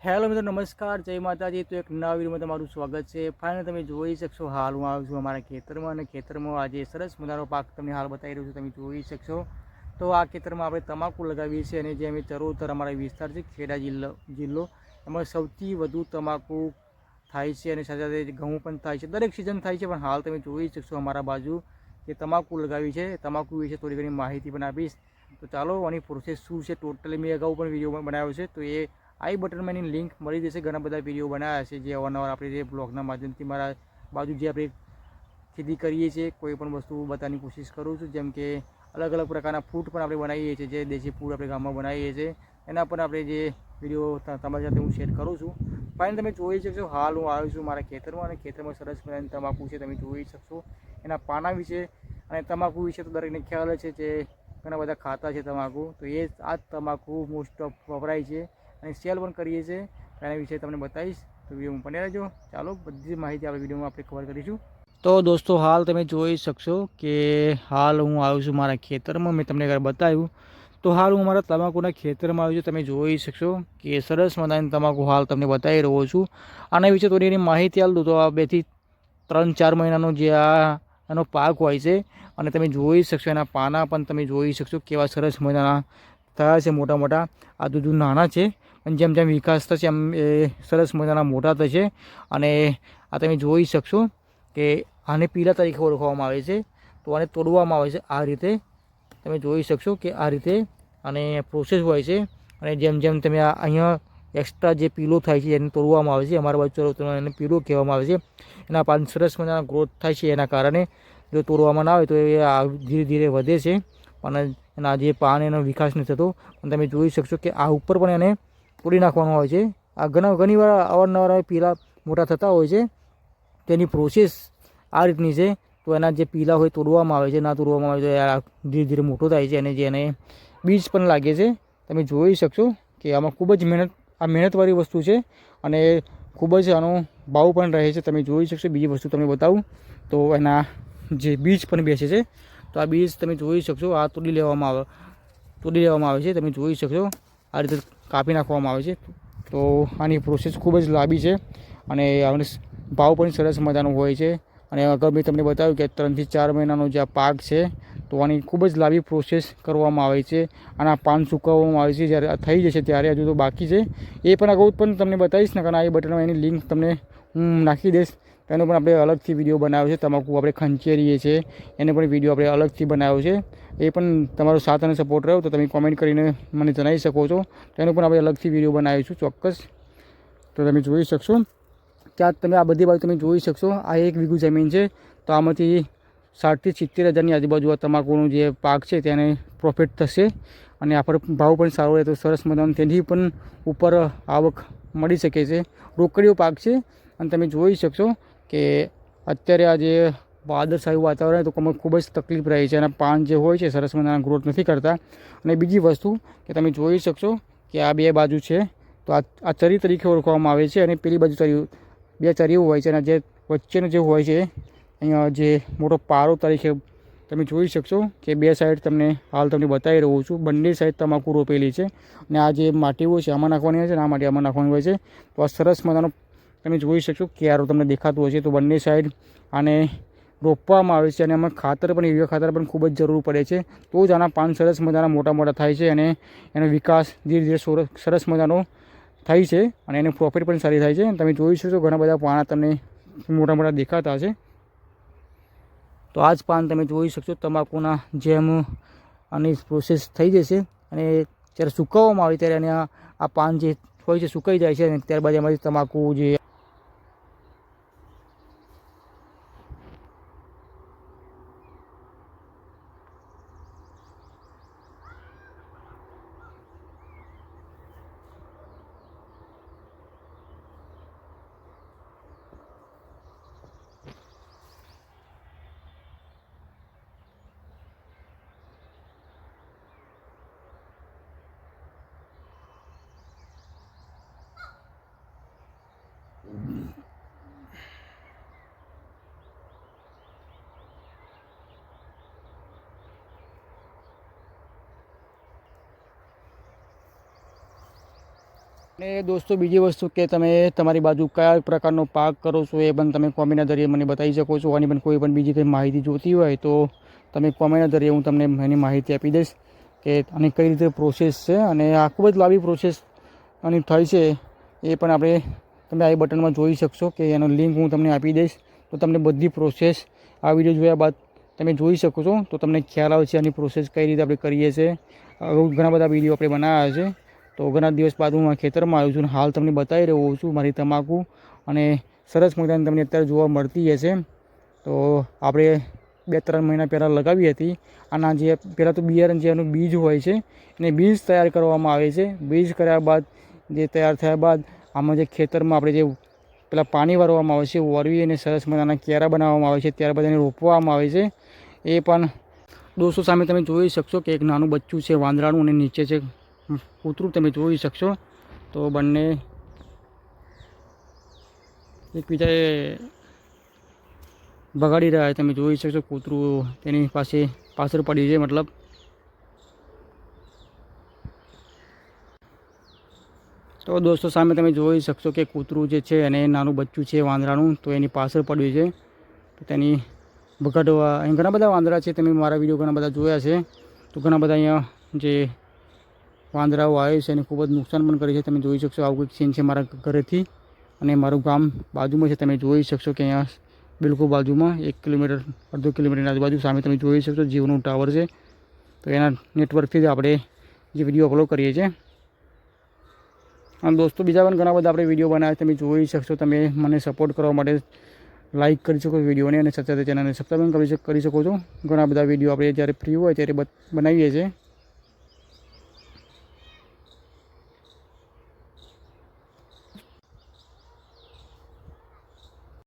Hello મિત્રો, નમસ્કાર, જય માતાજી। તો એક નવા વિડીયોમાં તમારું સ્વાગત છે। ફાઇનલ તમે જોઈ શકશો હાલ હું આવ્યો છું અમારા ખેતરમાં, અને ખેતરમાં આજે સરસ મજાનો પાક તમને હાલ બતાવી રહ્યો છું, તમે જોઈ શકશો। તો આ ખેતરમાં આપણે તમાકુ લગાવીએ છીએ, અને જે અમે ચરોતર અમારા વિસ્તાર છે ખેડા જિલ્લો એમાં સૌથી વધુ તમાકુ થાય છે, અને સાથે સાથે ઘઉં પણ થાય છે। દરેક સિઝન થાય છે, પણ હાલ તમે જોઈ શકશો અમારા બાજુ જે તમાકુ લગાવી છે, તમાકુ વિશે થોડી ઘણી માહિતી પણ આપીશ। તો ચાલો આની પ્રોસેસ શું છે ટોટલી મેં અગાઉ પણ વિડીયો બનાવ્યો છે, તો એ આઈ બટનમાં એની લિંક મળી જશે। ઘણા બધા વિડીયો બનાવ્યા છે જે અવારનવાર આપણે જે બ્લોગના માધ્યમથી મારા બાજુ જે આપણે ખેતી કરીએ છીએ કોઈ પણ વસ્તુ બતાવવાની કોશિશ કરું છું, જેમ કે અલગ અલગ પ્રકારના ફૂડ પણ આપણે બનાવીએ છીએ, જે દેશી ફૂડ આપણે ગામમાં બનાવીએ છીએ એના પણ આપણે જે વિડીયો તમારી સાથે હું શેર કરું છું। ફાઇનલ તમે જોઈ શકશો હાલ હું આવ્યો છું મારા ખેતરમાં, અને ખેતરમાં સરસ મજાની તમાકુ છે, તમે જોઈ શકશો એના પાના વિશે અને તમાકુ વિશે તો દરેકને ખ્યાલ છે જે ઘણા બધા ખાતા છે તમાકુ, તો એ આ જ તમાકુ મોસ્ટ ઓફ વપરાય છે અને સેલ પણ કરીએ છીએ। એના વિશે તમને બતાવીશ, તો વિડીયોમાં બને રહેજો। ચાલો બધી માહિતી આપણે વિડીયોમાં આપણે કવર કરીશું। તો દોસ્તો હાલ તમે જોઈ શકશો કે હાલ હું આવ્યો છું મારા ખેતરમાં, મેં તમને બતાવ્યું તો હાલ હું મારા તમાકુના ખેતરમાં આવ્યો છું। તમે જોઈ શકશો કે સરસ મજાની તમાકુ હાલ તમને બતાવી રહ્યો છું। આના વિશે થોડી એની માહિતી આપી દઉં તો આ 2 થી 3-4 મહિનાનો જે એનો પાક હોય છે, અને તમે જોઈ શકશો એના પાના પણ તમે જોઈ શકશો કેવા સરસ મજાના થયા છે, મોટા મોટા। આ દૂધ નાના છે, પણ જેમ જેમ વિકાસ થશે એમ એ સરસ મજાના મોટા થશે। અને આ તમે જોઈ શકશો કે આને પીલા તરીકે ઓળખવામાં આવે છે, તો આને તોડવામાં આવે છે આ રીતે, તમે જોઈ શકશો કે આ રીતે અને પ્રોસેસ હોય છે। અને જેમ જેમ તમે અહીંયા એક્સ્ટ્રા જે પીલો થાય છે એને તોડવામાં આવે છે, અમારા બાજુ એને પીલો કહેવામાં આવે છે। એના પાન સરસ મજાના ગ્રોથ થાય છે, એના કારણે જો તોડવામાં ના આવે તો એ ધીરે ધીરે વધે છે, પણ એના જે પાન એનો વિકાસ નથી થતો। પણ તમે જોઈ શકશો કે આ ઉપર પણ એને તોડી નાખવાનું હોય છે। આ ઘણી વાર અવારનવાર પીલા મોટા થતા હોય છે, તેની પ્રોસેસ આ રીતની છે। તો એના જે પીલા હોય તોડવામાં આવે છે, ના તોડવામાં આવે તો ધીરે ધીરે મોટો થાય છે, અને જેને બીજ પણ લાગે છે। તમે જોઈ શકશો કે આમાં ખૂબ જ મહેનતવાળી વસ્તુ છે, અને ખૂબ જ આનો ભાવ પણ રહે છે। તમે જોઈ શકશો બીજી વસ્તુ તમને બતાવું તો એના જે બીજ પણ બેસે છે, તો આ બીજ તમે જોઈ શકશો આ તોડી લેવામાં આવે છે। તમે જોઈ શકશો આ રીતે કાપી નાખવામાં આવે છે। તો આની પ્રોસેસ ખૂબ જ લાંબી છે, અને આનો ભાવ પણ સરસ મજાનો હોય છે। અને અગર મેં તમને બતાવ્યું કે 3 થી 4 મહિનાનો જે આ પાક છે, તો આની ખૂબ જ લાંબી પ્રોસેસ કરવામાં આવે છે। આના પાન સૂકવવામાં આવે છે, જ્યારે થઈ જશે ત્યારે હજુ તો બાકી છે, એ પણ અગાઉ પણ તમને બતાવીશ ને, કારણ આ બટનમાં એની લિંક તમને હું નાખી દઈશ। એનો પણ આપણે અલગથી વિડીયો બનાવ્યો છે, તમાકુ આપણે ખંચેરીએ છીએ એને પણ વિડીયો આપણે અલગથી બનાવ્યો છે। એ પણ તમારો સાથ અને સપોર્ટ રહ્યો તો તમે કોમેન્ટ કરીને મને જણાવી શકો છો, તો એનો પણ આપણે અલગથી વિડીયો બનાવીશું ચોક્કસ। તો તમે જોઈ શકશો કે તમે આ બધી બાજુ તમે જોઈ શકશો આ 1 વીઘું જમીન છે, તો આમાંથી 60 થી 70 હજારની આજુબાજુ આ તમાકુનો જે પાક છે તેને પ્રોફિટ થશે, અને આ પર ભાવ પણ સારો રહે તો સરસ મજાનો તેની પણ ઉપર આવક મળી શકે છે। રોકડીયો પાક છે, અને તમે જોઈ શકશો કે અત્યારે આ જે વાદળછાયું વાતાવરણ તો ખૂબ જ તકલીફ રહી છે, અને પાન જે હોય છે સરસ મજાના ગ્રોથ નથી કરતા। અને બીજી વસ્તુ કે તમે જોઈ શકશો કે આ 2 બાજુ છે, તો આ ચરી તરીકે ઓળખવામાં આવે છે, અને પેલી બાજુ ચરી 2 ચરીઓ હોય છે, અને જે વચ્ચેનો જે હોય છે અહીંયા જે મોટો પારો તરીકે તમે જોઈ શકશો કે 2 સાઈડ તમને હાલ તમને બતાવી રહ્યો છું, બંને સાઈડ તમાકુ રોપેલી છે। અને આ જે માટીઓ છે આમાં નાખવાની હોય છે, અને આ માટી આમાં નાખવાની હોય છે। તો આ સરસ મજાનો તમે જોઈ શકશો ક્યારો તમને દેખાતું હોય છે, તો બંને સાઈડ આને રોપવામાં આવે છે, અને આમાં ખાતર પણ યુરિયા ખાતર પણ ખૂબ જ જરૂર પડે છે, તો જ આના પાન સરસ મજાના મોટા થાય છે, અને એનો વિકાસ ધીરે ધીરે સરસ મજાનો થાય છે, અને એની પ્રોફિટ પણ સારી થાય છે। તમે જોઈ શકશો ઘણા બધા પાના તમને મોટા દેખાતા હશે, તો આ જ પાન તમે જોઈ શકશો તમાકુના જેમ આની પ્રોસેસ થઈ જશે, અને જ્યારે સૂકવવામાં આવે ત્યારે આ પાન જે હોય છે સુકાઈ જાય છે, અને ત્યારબાદ એમાંથી તમાકુ જે અને દોસ્તો બીજી વસ્તુ કે તમે તમારી બાજુ કયા પ્રકારનો પાક કરો છો એ પણ તમે કોમેન્ટના જરીએ મને બતાવી શકો છો. અને પણ કોઈ પણ બીજી કંઈ માહિતી જોતી હોય તો તમે કોમેન્ટના જરીએ હું તમને એની માહિતી આપી દઈશ કે આની કઈ રીતે પ્રોસેસ છે. અને આ ખૂબ જ લાંબી પ્રોસેસ આની થાય છે એ પણ આપણે તમે આઈ બટનમાં જોઈ શકશો કે એનો લિંક હું તમને આપી દઈશ. તો તમને બધી પ્રોસેસ આ વિડીયો જોયા બાદ તમે જોઈ શકો છો તો તમને ખ્યાલ આવે છે આની પ્રોસેસ કઈ રીતે આપણે કરીએ છીએ. ઘણા બધા વિડીયો આપણે બનાવ્યા છે. તો ઘણા દિવસ બાદ હું આ ખેતરમાં આવ્યો છું. હાલ તમને બતાવી રહ્યો છું મારી તમાકુ અને સરસ મજાની તમને અત્યારે જોવા મળતી હશે. તો આપણે 2-3 મહિના પહેલાં લગાવી હતી. આના જે પહેલાં તો બિયારણ જે એનું બીજ હોય છે એને બીજ તૈયાર કરવામાં આવે છે. બીજ કર્યા બાદ જે તૈયાર થયા બાદ આમાં જે ખેતરમાં આપણે જે પેલા પાણી વારવામાં આવે છે, વારવી અને સરસ મજાના ક્યારા બનાવવામાં આવે છે. ત્યારબાદ એને રોપવામાં આવે છે. એ પણ દોસ્તો સામે તમે જોઈ શકશો કે એક નાનું બચ્ચું છે વાંદરાનું અને નીચે છે કૂતરું, તમે જોઈ શકશો. તો બંને એકબીજાએ બગાડી રહ્યા છે. તમે જોઈ શકશો કૂતરું તેની પાસે પાછળ પડી છે. મતલબ તો દોસ્તો સામે તમે જોઈ શકશો કે કૂતરું જે છે અને નાનું બચ્ચું છે વાંદરાનું તો એની પાછળ પડ્યું છે. તો તેની બગાડવા અહીં ઘણા બધા વાંદરા છે. તમે મારા વિડીયો ઘણા બધા જોયા છે. તો ઘણા બધા અહીંયા જે વાંદરાઓ આવે છે એને ખૂબ જ નુકસાન પણ કરે છે. તમે જોઈ શકશો આવું કંઈક સીન છે મારા ઘરેથી અને મારું ગામ બાજુમાં છે. તમે જોઈ શકશો કે અહીંયા બિલકુલ બાજુમાં 1 કિલોમીટર 1.5 કિલોમીટરની આજુબાજુ સામે તમે જોઈ શકશો જીઓનું ટાવર છે. તો એના નેટવર્કથી જ આપણે જે વિડીયો અપલોડ કરીએ છીએ. અને દોસ્તો બીજા પણ ઘણા બધા આપણે વિડીયો બનાવ્યા તમે જોઈ શકશો. તમે મને સપોર્ટ કરવા માટે લાઇક કરી શકો વિડીયોને અને સાથે ચેનલને સબસ્ક્રાઈબ કરી શકો છો. ઘણા બધા વિડીયો આપણે જ્યારે ફ્રી હોય ત્યારે બનાવીએ છીએ.